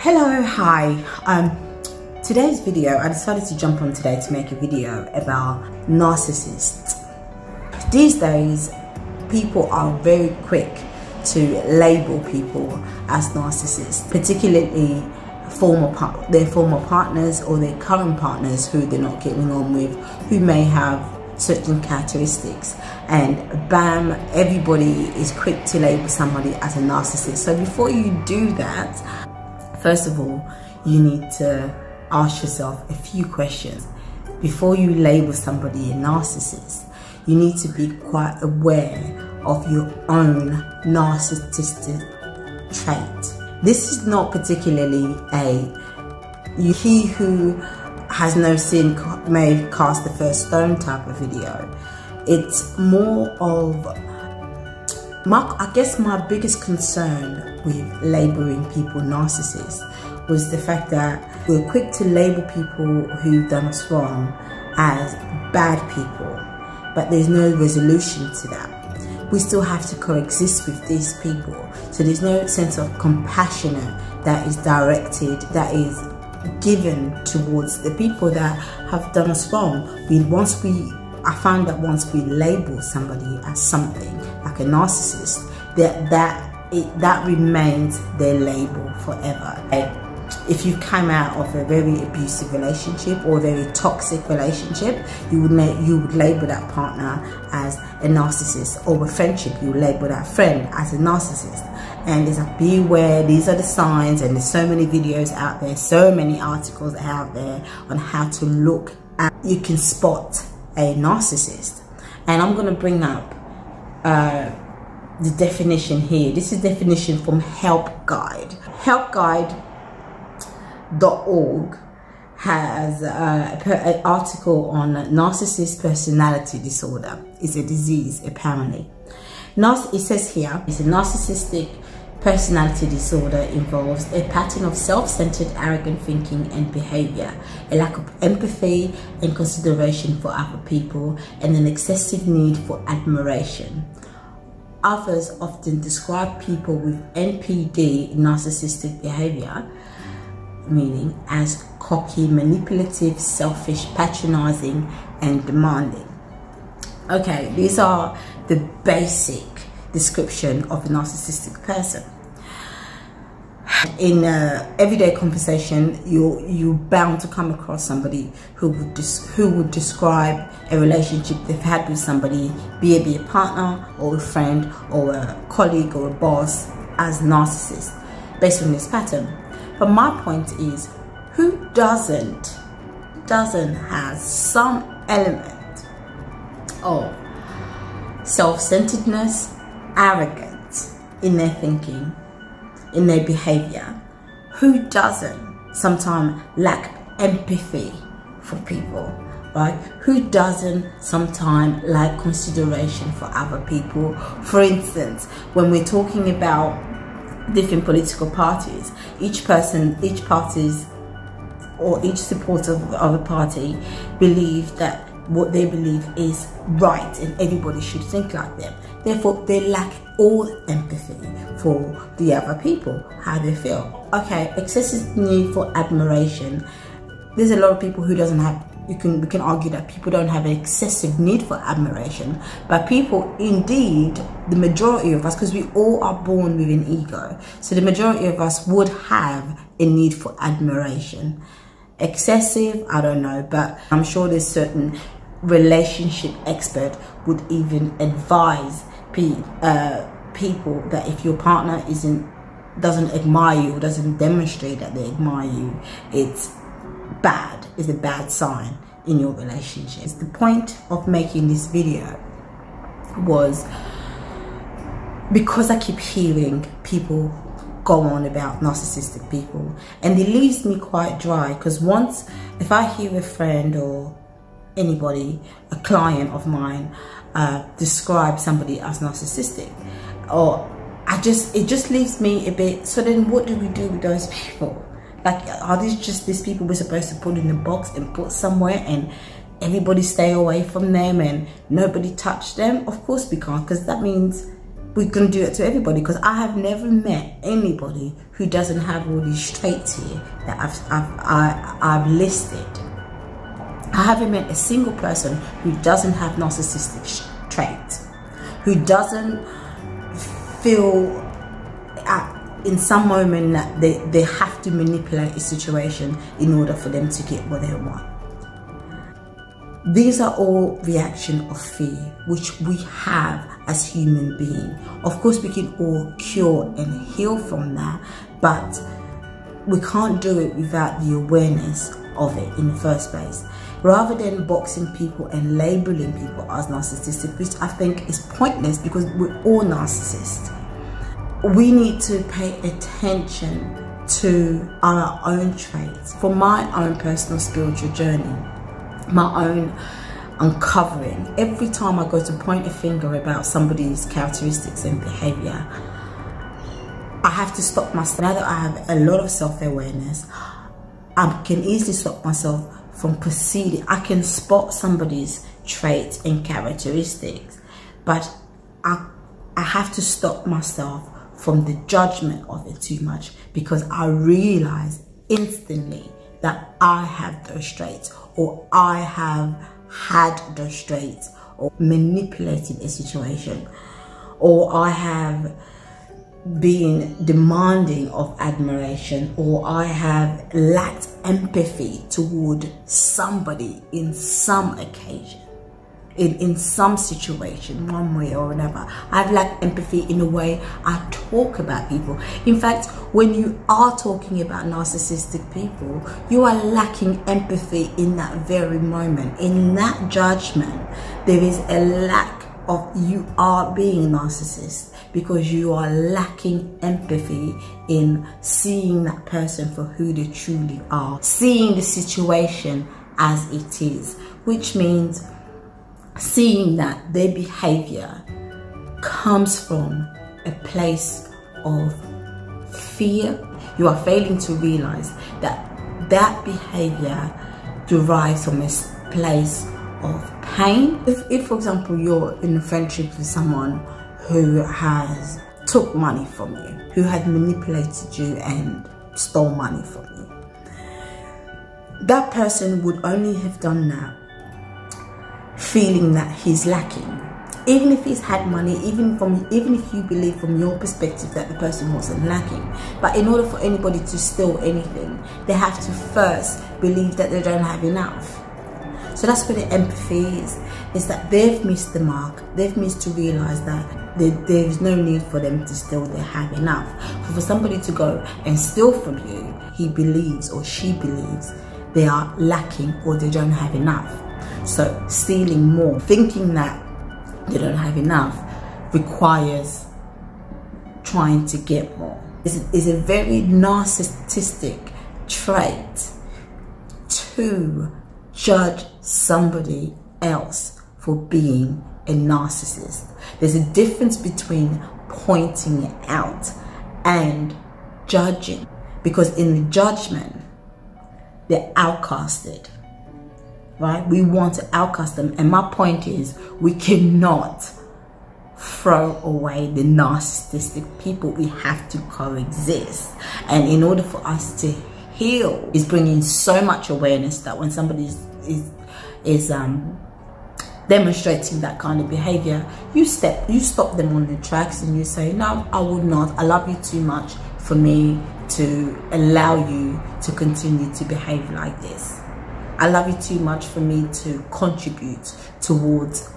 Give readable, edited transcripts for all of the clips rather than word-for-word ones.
Hello, hi. Today's video, I decided to jump on today to make a video about narcissists. These days, people are very quick to label people as narcissists, particularly their former partners or their current partners who they're not getting on with, who may have certain characteristics, and bam, everybody is quick to label somebody as a narcissist. So before you do that, first of all, you need to ask yourself a few questions. Before you label somebody a narcissist, you need to be quite aware of your own narcissistic trait. This is not particularly he who has no sin may cast the first stone type of video. It's more of, I guess my biggest concern with labeling people narcissists was the fact that we're quick to label people who've done us wrong as bad people, but there's no resolution to that. We still have to coexist with these people, so there's no sense of compassion that is directed, that is given towards the people that have done us wrong. I found that once we label somebody as something like a narcissist, that remains their label forever. If you came out of a very abusive relationship or a very toxic relationship, you would label that partner as a narcissist, or a friendship, you would label that friend as a narcissist. And it's like, beware, these are the signs, and there's so many videos out there, so many articles out there on how to look at, you can spot a narcissist. And I'm going to bring up the definition here. This is definition from Help Guide. Helpguide.org has an article on narcissist personality disorder. It's a disease, apparently. It says here, it's a narcissistic personality disorder involves a pattern of self-centered, arrogant thinking and behavior, a lack of empathy and consideration for other people, and an excessive need for admiration. Others often describe people with NPD, narcissistic behavior, meaning as cocky, manipulative, selfish, patronizing, and demanding. Okay, these are the basic description of a narcissistic person. In everyday conversation, you're bound to come across somebody who would describe a relationship they've had with somebody, be it a partner or a friend or a colleague or a boss, as narcissist, based on this pattern. But my point is, who doesn't have some element of self-centeredness, arrogance in their thinking, in their behavior? Who doesn't sometimes lack empathy for people, right? Who doesn't sometimes lack consideration for other people? For instance, when we're talking about different political parties, each party's or each supporter of a party believe that what they believe is right and everybody should think like them. Therefore, they lack all empathy for the other people, how they feel. Okay, excessive need for admiration. There's a lot of people who doesn't have, we can argue that people don't have an excessive need for admiration, but people, indeed, the majority of us, because we all are born with an ego, so the majority of us would have a need for admiration. Excessive, I don't know, but I'm sure there's certain relationship expert would even advise people that if your partner doesn't admire you or doesn't demonstrate that they admire you, it's bad, it's a bad sign in your relationship. The point of making this video was because I keep hearing people go on about narcissistic people, and it leaves me quite dry, because if I hear a friend or anybody, a client of mine, describe somebody as narcissistic, or it just leaves me a bit, so then what do we do with those people? Like, are these just these people we're supposed to put in a box and put somewhere and everybody stay away from them and nobody touch them? Of course we can't, because that means we're going to do it to everybody, because I have never met anybody who doesn't have all these traits here that I've listed. I haven't met a single person who doesn't have narcissistic traits, who doesn't feel in some moment that they have to manipulate a situation in order for them to get what they want. These are all reactions of fear, which we have as human beings. Of course, we can all cure and heal from that, but we can't do it without the awareness of it in the first place. Rather than boxing people and labeling people as narcissistic, which I think is pointless, because we're all narcissists. We need to pay attention to our own traits. For my own personal spiritual journey, my own uncovering, every time I go to point a finger about somebody's characteristics and behavior, I have to stop myself. Now that I have a lot of self-awareness, I can easily stop myself from proceeding. I can spot somebody's traits and characteristics, but I have to stop myself from the judgment of it too much, because I realize instantly that I have those traits, or I have had those traits, or manipulated a situation, or I have been demanding of admiration, or I have lacked empathy toward somebody in some occasion, in some situation, one way or another. I've lacked empathy in the way I talk about people. In fact, when you are talking about narcissistic people, you are lacking empathy in that very moment. In that judgment, there is a lack of you are being a narcissist, because you are lacking empathy in seeing that person for who they truly are, seeing the situation as it is, which means seeing that their behavior comes from a place of fear. You are failing to realize that that behavior derives from a place of pain. If for example, you're in a friendship with someone who has took money from you, who had manipulated you and stole money from you, that person would only have done that feeling that he's lacking. Even if he's had money, even if you believe from your perspective that the person wasn't lacking. But in order for anybody to steal anything, they have to first believe that they don't have enough. So that's where the empathy is that they've missed the mark. They've missed to realize that there is no need for them to steal, they have enough. But for somebody to go and steal from you, he believes or she believes they are lacking or they don't have enough. So stealing more, thinking that they don't have enough, requires trying to get more. It's a very narcissistic trait to judge somebody else for being a narcissist. There's a difference between pointing it out and judging, because in the judgment, they're outcasted. Right? We want to outcast them. And my point is, we cannot throw away the narcissistic people. We have to coexist. And in order for us to heal, is bringing so much awareness that when somebody is demonstrating that kind of behavior, you stop them on the tracks and you say, no, I will not. I love you too much for me to allow you to continue to behave like this. I love you too much for me to contribute towards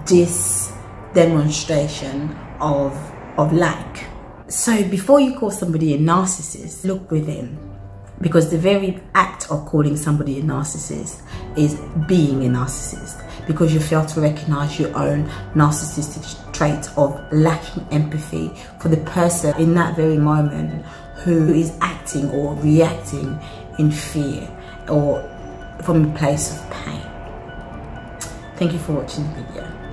this demonstration of lack. So before you call somebody a narcissist, look within, because the very act of calling somebody a narcissist is being a narcissist, because you fail to recognize your own narcissistic trait of lacking empathy for the person in that very moment who is acting or reacting in fear or from a place of pain. Thank you for watching the video.